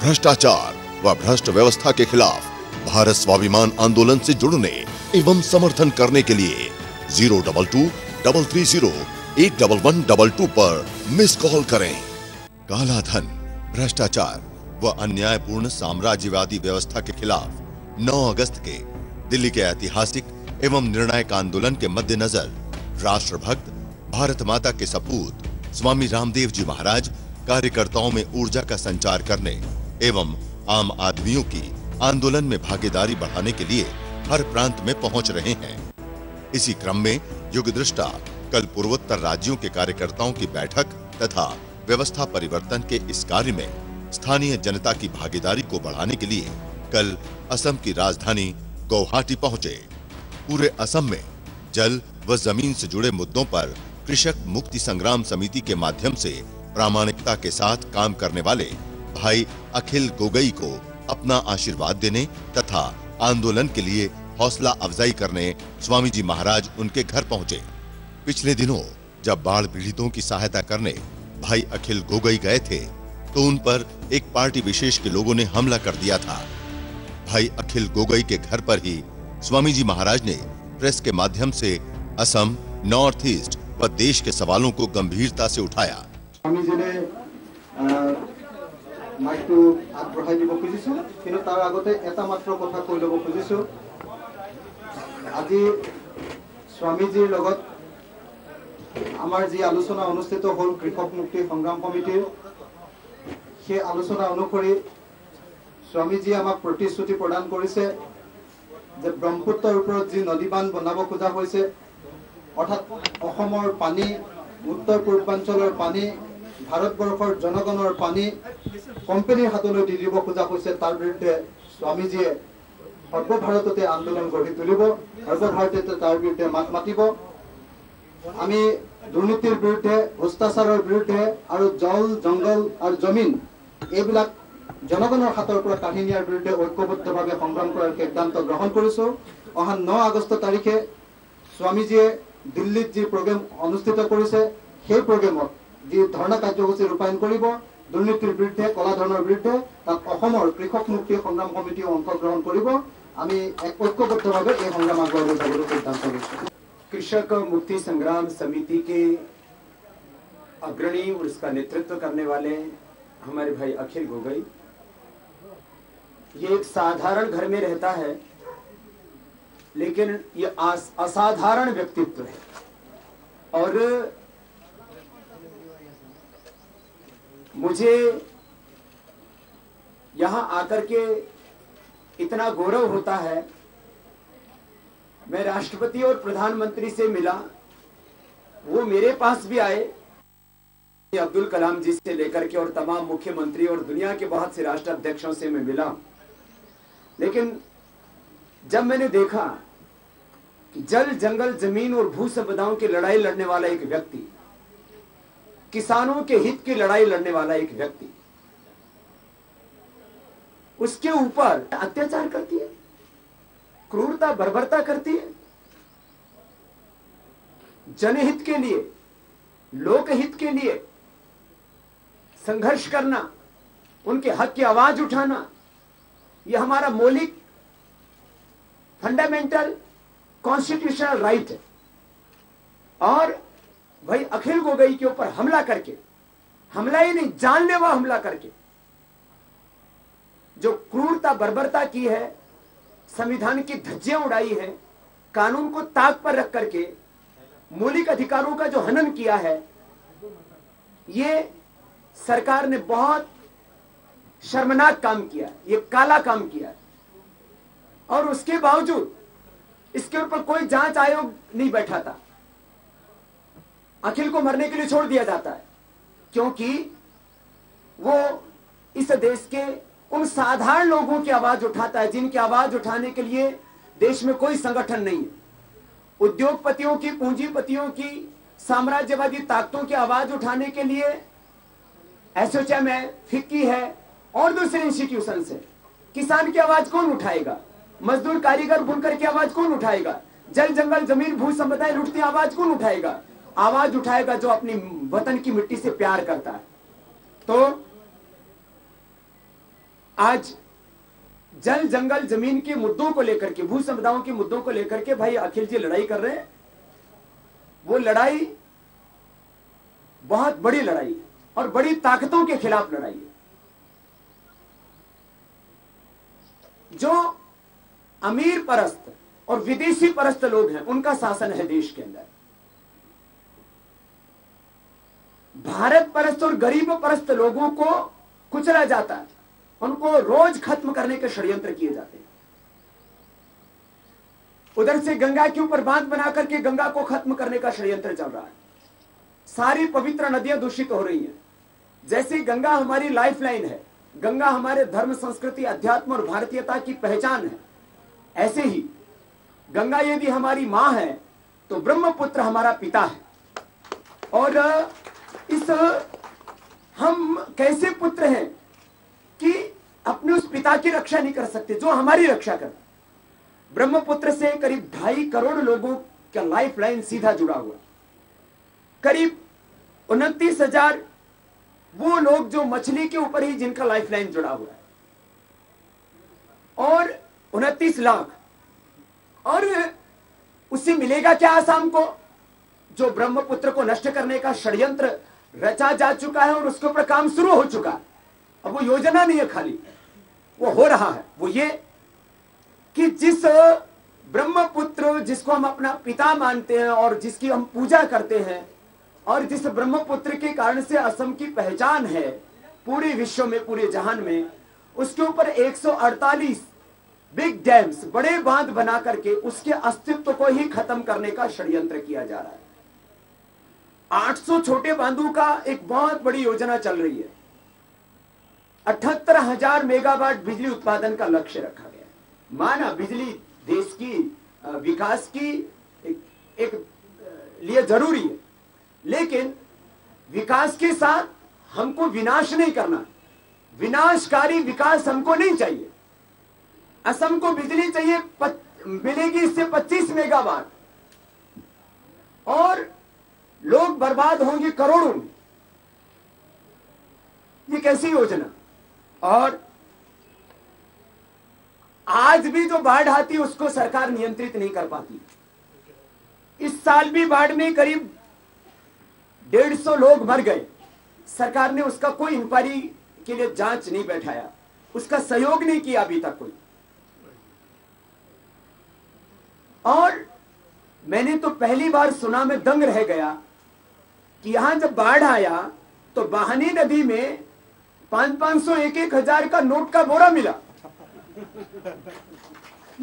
भ्रष्टाचार व भ्रष्ट व्यवस्था के खिलाफ भारत स्वाभिमान आंदोलन से जुड़ने एवं समर्थन करने के लिए 022-330-81122 पर मिस कॉल करें। काला धन, भ्रष्टाचार व अन्यायपूर्ण साम्राज्यवादी व्यवस्था के खिलाफ 9 अगस्त के दिल्ली के ऐतिहासिक एवं निर्णायक आंदोलन के मद्देनजर राष्ट्रभक्त भारत माता के सपूत स्वामी रामदेव जी महाराज कार्यकर्ताओं में ऊर्जा का संचार करने एवं आम आदमियों की आंदोलन में भागीदारी बढ़ाने के लिए हर प्रांत में पहुंच रहे हैं। इसी क्रम में युगदृष्टा कल पूर्वोत्तर राज्यों के कार्यकर्ताओं की बैठक तथा व्यवस्था परिवर्तन के इस कार्य में स्थानीय जनता की भागीदारी को बढ़ाने के लिए कल असम की राजधानी गुवाहाटी पहुंचे। पूरे असम में जल व जमीन से जुड़े मुद्दों पर कृषक मुक्ति संग्राम समिति के माध्यम से प्रामाणिकता के साथ काम करने वाले भाई अखिल गोगई को अपना आशीर्वाद देने तथा आंदोलन के लिए हौसला अफजाई करने स्वामी जी महाराज उनके घर पहुंचे। पिछले दिनों जब बाढ़ पीड़ितों की सहायता करने भाई अखिल गोगई गए थे तो उन पर एक पार्टी विशेष के लोगों ने हमला कर दिया था। भाई अखिल गोगई के घर पर ही स्वामी जी महाराज ने प्रेस के माध्यम से असम, नॉर्थ ईस्ट व देश के सवालों को गंभीरता से उठाया। स्वामी जी ने माइकटो आगबঢ়াই দিব খুজিছো, কিন্তু তাৰ আগতে এটা মাত্ৰ কথা কৈ ল'ব খুজিছো। আজি স্বামীজীৰ লগত আমাৰ যি আলোচনা অনুষ্ঠিত হ'ল কৃষক মুক্তি সংগ্ৰাম কমিটিৰ, সেই আলোচনা অনুসৰি স্বামীজীয়ে আমাক প্ৰতিশ্ৰুতি প্ৰদান কৰিছে যে ব্ৰহ্মপুত্ৰৰ ওপৰত যি নদীবান্ধ বনাব খোজা হৈছে, অৰ্থাৎ অসমৰ পানী, উত্তৰ পূৰ্বাঞ্চলৰ পানী, ভাৰতবৰ্ষৰ জনগণৰ পানী কোম্পানীৰ হাতলৈ দি দিব খোজা হৈছে, তাৰ বিৰুদ্ধে স্বামীজীয়ে সৰ্বভাৰততে আন্দোলন গঢ়ি তুলিব, সৰ্বভাৰততে তাৰ বিৰুদ্ধে মাত মাতিব। আমি দুৰ্নীতিৰ বিৰুদ্ধে, ভ্ৰষ্টাচাৰৰ বিৰুদ্ধে আৰু জল, জংগল আৰু জমিন এইবিলাক জনগণৰ হাতৰ পৰা কাঢ়ি নিয়াৰ বিৰুদ্ধে ঐক্যবদ্ধভাৱে সংগ্ৰাম কৰাৰ সিদ্ধান্ত গ্ৰহণ কৰিছো। অহা 9 আগষ্ট তাৰিখে স্বামীজীয়ে দিল্লীত যি প্ৰগ্ৰেম অনুষ্ঠিত কৰিছে, সেই প্ৰগ্ৰেমত যি ধৰ্ণা কাৰ্যসূচী ৰূপায়ণ কৰিব, দুৰ্নীতিৰ বিৰুদ্ধে, কলা ধনৰ বিৰুদ্ধে, তাত অসমৰ কৃষক মুক্তি সংগ্ৰাম কমিটিও অংশগ্ৰহণ কৰিব। আমি ঐক্যবদ্ধভাৱে এই সংগ্ৰাম আগুৱাই লৈ যাবলৈ সিদ্ধান্ত লৈছো। कृषक मुक्ति संग्राम समिति के अग्रणी और इसका नेतृत्व करने वाले हमारे भाई अखिल गोगई, ये एक साधारण घर में रहता है, लेकिन ये असाधारण व्यक्तित्व है। और मुझे यहां आकर के इतना गौरव होता है। मैं राष्ट्रपति और प्रधानमंत्री से मिला, वो मेरे पास भी आए, अब्दुल कलाम जी से लेकर के और तमाम मुख्यमंत्री और दुनिया के बहुत से राष्ट्राध्यक्षों से मैं मिला। लेकिन जब मैंने देखा कि जल, जंगल, जमीन और भू संपदाओं की लड़ाई लड़ने वाला एक व्यक्ति, किसानों के हित की लड़ाई लड़ने वाला एक व्यक्ति, उसके ऊपर अत्याचार करती है, क्रूरता, बर्बरता करती है। जनहित के लिए, लोकहित के लिए संघर्ष करना, उनके हक की आवाज उठाना, यह हमारा मौलिक फंडामेंटल कॉन्स्टिट्यूशनल राइट है। और भाई अखिल गोगई के ऊपर हमला करके, हमला ही नहीं, जानलेवा हमला करके जो क्रूरता, बर्बरता की है, संविधान की धज्जियां उड़ाई है, कानून को ताक पर रख करके मौलिक अधिकारों का जो हनन किया है, ये सरकार ने बहुत शर्मनाक काम किया, ये काला काम किया। और उसके बावजूद इसके ऊपर कोई जांच आयोग नहीं बैठा था। अखिल को मरने के लिए छोड़ दिया जाता है, क्योंकि वो इस देश के उन साधारण लोगों की आवाज उठाता है, जिनकी आवाज उठाने के लिए देश में कोई संगठन नहीं है। उद्योगपतियों की, पूंजीपतियों की, साम्राज्यवादी ताकतों की आवाज उठाने के लिए एसोचैम है, फिक्की है और दूसरे इंस्टीट्यूशन है। किसान की आवाज कौन उठाएगा? मजदूर, कारीगर, बुनकर की आवाज कौन उठाएगा? जल, जंगल, जमीन, भू संपदाएं लुटती आवाज कौन उठाएगा? आवाज उठाएगा जो अपनी वतन की मिट्टी से प्यार करता है। तो आज जल जंगल जमीन के मुद्दों को लेकर के, भू संपदाओं के मुद्दों को लेकर के भाई अखिल जी लड़ाई कर रहे हैं। वो लड़ाई बहुत बड़ी लड़ाई है और बड़ी ताकतों के खिलाफ लड़ाई है। जो अमीर परस्त और विदेशी परस्त लोग हैं, उनका शासन है देश के अंदर। भारत परस्त और गरीब परस्त लोगों को कुचला जाता है, उनको रोज खत्म करने के षड्यंत्र किए जाते हैं। उधर से गंगा के ऊपर बांध बना करके गंगा को खत्म करने का षड्यंत्र चल रहा है। सारी पवित्र नदियां दूषित हो रही हैं। जैसे गंगा हमारी लाइफलाइन है, गंगा हमारे धर्म, संस्कृति, अध्यात्म और भारतीयता की पहचान है, ऐसे ही गंगा यदि हमारी मां है तो ब्रह्मपुत्र हमारा पिता है। और इस हम कैसे पुत्र हैं कि अपने उस पिता की रक्षा नहीं कर सकते जो हमारी रक्षा करता। ब्रह्मपुत्र से करीब 2.5 करोड़ लोगों का लाइफ लाइन सीधा जुड़ा हुआ, करीब 29,000 वो लोग जो मछली के ऊपर ही जिनका लाइफ लाइन जुड़ा हुआ है, और 29 लाख। और उससे मिलेगा क्या आसाम को? जो ब्रह्मपुत्र को नष्ट करने का षड्यंत्र रचा जा चुका है और उसके ऊपर काम शुरू हो चुका है। अब वो योजना नहीं है खाली, वो हो रहा है। वो ये कि जिस ब्रह्मपुत्र जिसको हम अपना पिता मानते हैं और जिसकी हम पूजा करते हैं, और जिस ब्रह्मपुत्र के कारण से असम की पहचान है पूरे विश्व में, पूरे जहान में, उसके ऊपर 148 बिग डैम्स, बड़े बांध बना करके उसके अस्तित्व को ही खत्म करने का षड्यंत्र किया जा रहा है। 800 छोटे बांधों का एक बहुत बड़ी योजना चल रही है। 78,000 मेगावाट बिजली उत्पादन का लक्ष्य रखा गया है। माना बिजली देश की विकास की एक लिए जरूरी है, लेकिन विकास के साथ हमको विनाश नहीं करना। विनाशकारी विकास हमको नहीं चाहिए। असम को बिजली चाहिए, मिलेगी इससे 25 मेगावाट, और लोग बर्बाद होंगे करोड़ों में। ये कैसी योजना? और आज भी जो बाढ़ आती है उसको सरकार नियंत्रित नहीं कर पाती। इस साल भी बाढ़ में करीब 150 लोग मर गए। सरकार ने उसका कोई इंक्वायरी के लिए जांच नहीं बैठाया, उसका सहयोग नहीं किया अभी तक कोई। और मैंने तो पहली बार सुना, मैं दंग रह गया कि यहां जब बाढ़ आया तो बाहनी नदी में 500-500, 1,000 का नोट का बोरा मिला।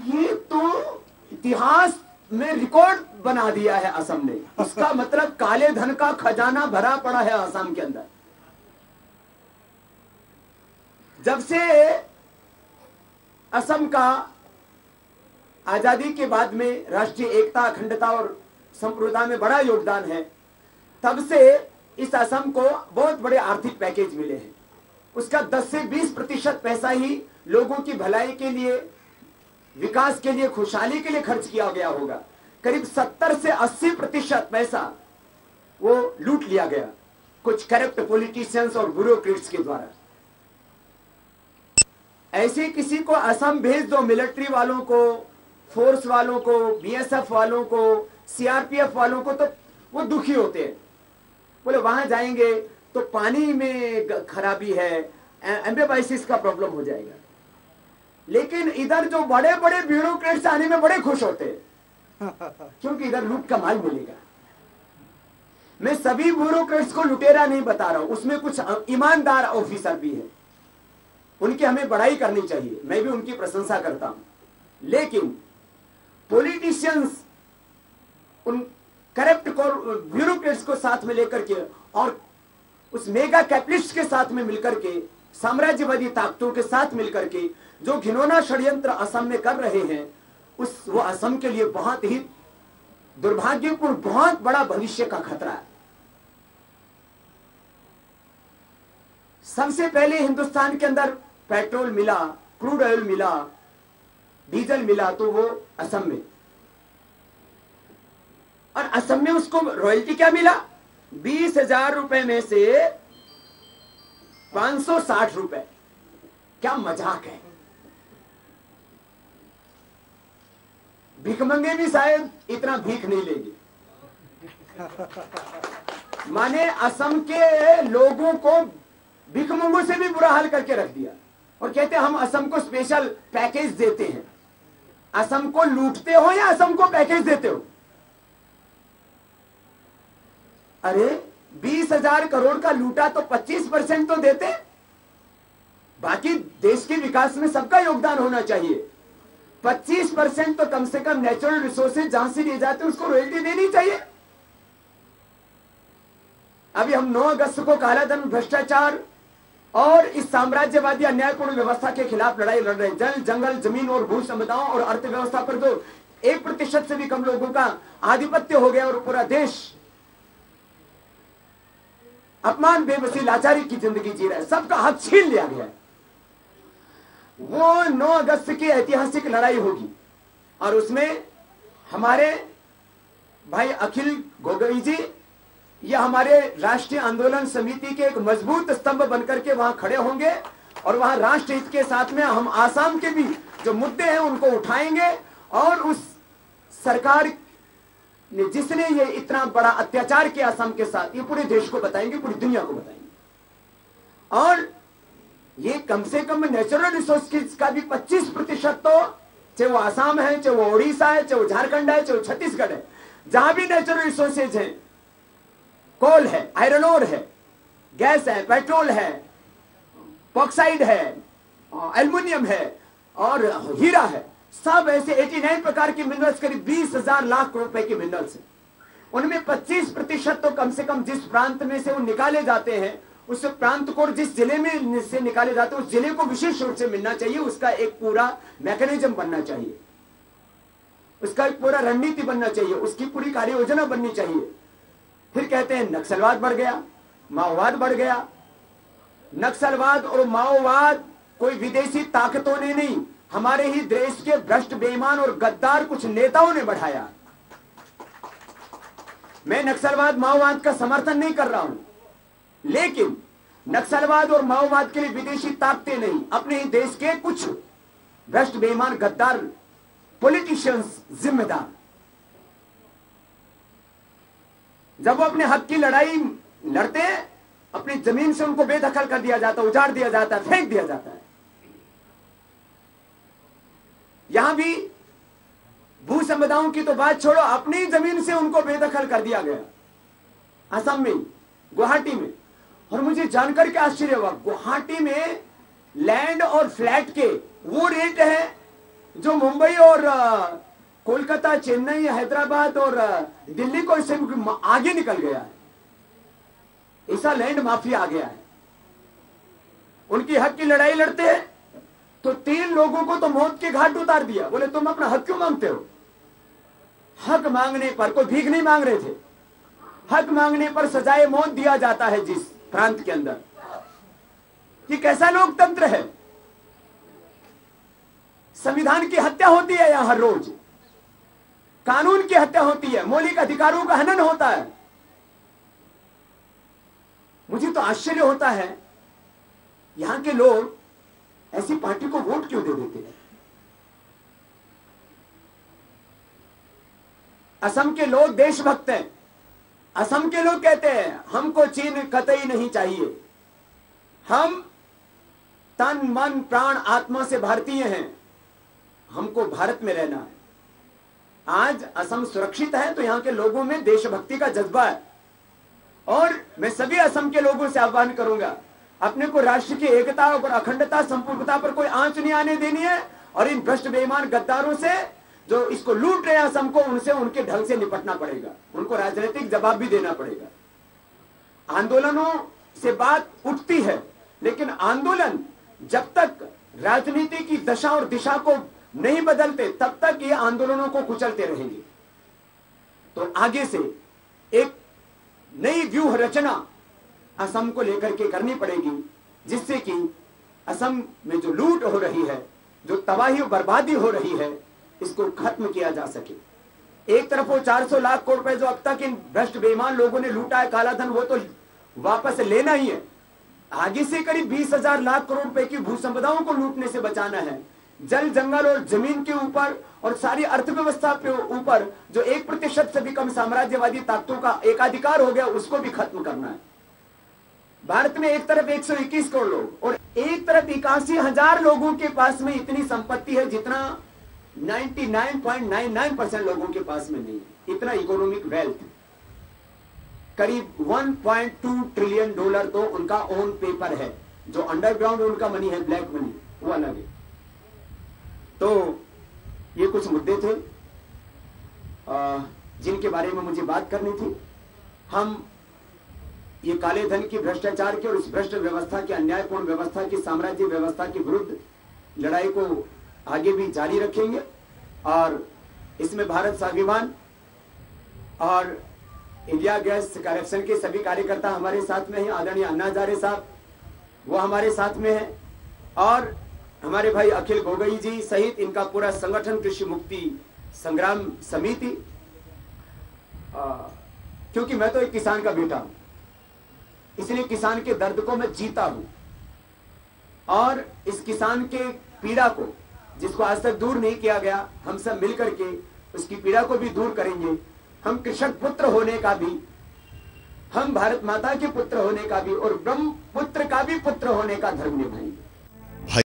ये तो इतिहास में रिकॉर्ड बना दिया है असम ने। इसका मतलब काले धन का खजाना भरा पड़ा है असम के अंदर। जब से असम का आजादी के बाद में राष्ट्रीय एकता, अखंडता और संप्रभुता में बड़ा योगदान है, तब से इस असम को बहुत बड़े आर्थिक पैकेज मिले हैं। उसका 10 से 20% पैसा ही लोगों की भलाई के लिए, विकास के लिए, खुशहाली के लिए खर्च किया गया होगा। करीब 70 से 80% पैसा वो लूट लिया गया कुछ करप्ट पॉलिटिशियंस और ब्यूरोक्रेट्स के द्वारा। ऐसे किसी को असम भेज दो, मिलिट्री वालों को, फोर्स वालों को, बीएसएफ वालों को, सीआरपीएफ वालों को, तो वो दुखी होते हैं। बोले वहां जाएंगे तो पानी में खराबी है, एम्बेबाइसिस का प्रॉब्लम हो जाएगा। लेकिन इधर जो बड़े बड़े ब्यूरोक्रेट्स आने में बड़े खुश होते हैं, क्योंकि इधर लूट का माल मिलेगा। मैं सभी ब्यूरोक्रेट्स को लुटेरा नहीं बता रहा हूं, उसमें कुछ ईमानदार ऑफिसर भी है, उनकी हमें बड़ाई करनी चाहिए, मैं भी उनकी प्रशंसा करता हूं। लेकिन पॉलिटिशियंस उन करप्ट ब्यूरोक्रेट्स को साथ में लेकर के और उस मेगा कैपिटलिस्ट के साथ में मिलकर के, साम्राज्यवादी ताकतों के साथ मिलकर के जो घिनौना षड्यंत्र असम में कर रहे हैं, वो असम के लिए बहुत ही दुर्भाग्यपूर्ण, बहुत बड़ा भविष्य का खतरा है। सबसे पहले हिंदुस्तान के अंदर पेट्रोल मिला, क्रूड ऑयल मिला, डीजल मिला, तो वो असम में, और असम में उसको रॉयल्टी क्या मिला? 20,000 रुपए में से 560 रुपए क्या मजाक है। भिखमंगे भी शायद इतना भीख नहीं लेंगे। माने असम के लोगों को भिखमंगों से भी बुरा हाल करके रख दिया और कहते हैं हम असम को स्पेशल पैकेज देते हैं। असम को लूटते हो या असम को पैकेज देते हो? अरे 20,000 करोड़ का लूटा तो 25% तो देते। बाकी देश के विकास में सबका योगदान होना चाहिए। 25% तो कम से कम नेचुरल रिसोर्सेज जहां से लिए जाते हैं उसको रॉयल्टी देनी चाहिए। अभी हम 9 अगस्त को कालाधन, भ्रष्टाचार और इस साम्राज्यवादी अन्यायपूर्ण व्यवस्था के खिलाफ लड़ाई लड़ रहे हैं। जल, जंगल, जमीन और भू संपदाओं और अर्थव्यवस्था पर तो 1% से भी कम लोगों का आधिपत्य हो गया और पूरा देश अपमान, बेबसी, लाचारी की जिंदगी जी रहा है। सबका हक छीन लिया गया है। वो 9 अगस्त की ऐतिहासिक लड़ाई होगी और उसमें हमारे भाई अखिल गोगोई जी या हमारे राष्ट्रीय आंदोलन समिति के एक मजबूत स्तंभ बनकर के वहां खड़े होंगे और वहां राष्ट्र हित के साथ में हम आसाम के भी जो मुद्दे हैं उनको उठाएंगे और उस सरकार ने जिसने ये इतना बड़ा अत्याचार किया असम के साथ, ये पूरे देश को बताएंगे, पूरी दुनिया को बताएंगे। और ये कम से कम नेचुरल रिसोर्स का भी 25% तो, चाहे वो आसाम है, चाहे वो उड़ीसा है, चाहे वो झारखंड है, चाहे वो छत्तीसगढ़ है, जहां भी नेचुरल रिसोर्सेज हैं, कोल है, आयरन ओर है, गैस है, पेट्रोल है, बॉक्साइड है, एल्युमिनियम है और हीरा है, सब ऐसे 89 प्रकार के मिनरल्स, करीब 20,000 लाख रुपए के मिनरल्स हैं। उनमें 25% तो कम से कम जिस प्रांत में से वो निकाले जाते हैं, उस प्रांत को जिस जिले में से निकाले जाते हैं उस जिले को विशेष रूप से मिलना चाहिए। उसका एक पूरा मैकेनिज्म बनना चाहिए, उसका एक पूरा रणनीति बनना चाहिए, उसकी पूरी कार्य योजना बननी चाहिए। फिर कहते हैं नक्सलवाद बढ़ गया, माओवाद बढ़ गया। नक्सलवाद और माओवाद कोई विदेशी ताकतों ने नहीं, हमारे ही देश के भ्रष्ट, बेईमान और गद्दार कुछ नेताओं ने बढ़ाया। मैं नक्सलवाद, माओवाद का समर्थन नहीं कर रहा हूं, लेकिन नक्सलवाद और माओवाद के लिए विदेशी ताकतें नहीं, अपने ही देश के कुछ भ्रष्ट, बेईमान, गद्दार पॉलिटिशियंस जिम्मेदार। जब वो अपने हक की लड़ाई लड़ते हैं, अपनी जमीन से उनको बेदखल कर दिया जाता है, उजाड़ दिया जाता है, फेंक दिया जाता है। यहां भी भू संपदाओं की तो बात छोड़ो, अपनी जमीन से उनको बेदखल कर दिया गया, असम में, गुवाहाटी में। और मुझे जानकर के आश्चर्य हुआ, गुवाहाटी में लैंड और फ्लैट के वो रेट है जो मुंबई और कोलकाता, चेन्नई, हैदराबाद और दिल्ली को इससे आगे निकल गया है। ऐसा लैंड माफिया आ गया है। उनकी हक की लड़ाई लड़ते हैं तो 3 लोगों को तो मौत के घाट उतार दिया। बोले तुम अपना हक क्यों मांगते हो? हक मांगने पर, कोई भीख नहीं मांग रहे थे, हक मांगने पर सजाए मौत दिया जाता है जिस प्रांत के अंदर। ये कैसा लोकतंत्र है? संविधान की हत्या होती है यहां हर रोज, कानून की हत्या होती है, मौलिक अधिकारों का हनन होता है। मुझे तो आश्चर्य होता है यहां के लोग ऐसी पार्टी को वोट क्यों दे देते हैं। असम के लोग देशभक्त हैं। असम के लोग कहते हैं हमको चीन कतई नहीं चाहिए, हम तन मन प्राण आत्मा से भारतीय हैं, हमको भारत में रहना है। आज असम सुरक्षित है तो यहां के लोगों में देशभक्ति का जज्बा है। और मैं सभी असम के लोगों से आह्वान करूंगा, अपने को राष्ट्र की एकता और अखंडता, संपूर्णता पर कोई आंच नहीं आने देनी है। और इन भ्रष्ट, बेईमान गद्दारों से जो इसको लूट रहे हैं असम को, उनसे उनके ढंग से निपटना पड़ेगा, उनको राजनीतिक जवाब भी देना पड़ेगा। आंदोलनों से बात उठती है, लेकिन आंदोलन जब तक राजनीति की दशा और दिशा को नहीं बदलते तब तक ये आंदोलनों को कुचलते रहेंगे। तो आगे से एक नई व्यूह रचना असम को लेकर के करनी पड़ेगी, जिससे कि असम में जो लूट हो रही है, जो तबाही और बर्बादी हो रही है, इसको खत्म किया जा सके। एक तरफ वो 400 लाख करोड़ रुपए जो अब तक इन भ्रष्ट, बेईमान लोगों ने लूटा है, काला धन, वो तो वापस लेना ही है। आगे से करीब 20,000 लाख करोड़ रुपए की भू संपदाओं को लूटने से बचाना है। जल, जंगल और जमीन के ऊपर और सारी अर्थव्यवस्था के ऊपर जो 1% से भी कम साम्राज्यवादी ताकतों का एकाधिकार हो गया, उसको भी खत्म करना है। भारत में एक तरफ 121 करोड़ लोग और एक तरफ 81,000 लोगों के पास में इतनी संपत्ति है जितना 99.99% लोगों के पास में नहीं है। इतना इकोनॉमिक वेल्थ, करीब 1.2 ट्रिलियन डॉलर तो उनका ओन पेपर है। जो अंडरग्राउंड उनका मनी है, ब्लैक मनी, वो अलग है। तो ये कुछ मुद्दे थे जिनके बारे में मुझे बात करनी थी। हम ये काले धन की, भ्रष्टाचार की और इस भ्रष्ट व्यवस्था की, अन्यायपूर्ण व्यवस्था की, साम्राज्य व्यवस्था के विरुद्ध लड़ाई को आगे भी जारी रखेंगे। और इसमें भारत स्वाभिमान और इंडिया गैस करेक्शन के सभी कार्यकर्ता हमारे साथ में हैं। आदरणीय अन्ना हजारे साहब वो हमारे साथ में हैं और हमारे भाई अखिल गोगोई जी सहित इनका पूरा संगठन कृषि मुक्ति संग्राम समिति। क्योंकि मैं तो एक किसान का बेटा हूं, इसलिए किसान के दर्द को मैं जीता हूं और इस किसान के पीड़ा को, जिसको आज तक दूर नहीं किया गया, हम सब मिलकर के उसकी पीड़ा को भी दूर करेंगे। हम कृषक पुत्र होने का भी, हम भारत माता के पुत्र होने का भी और ब्रह्म पुत्र का भी पुत्र होने का धर्म निभाएंगे।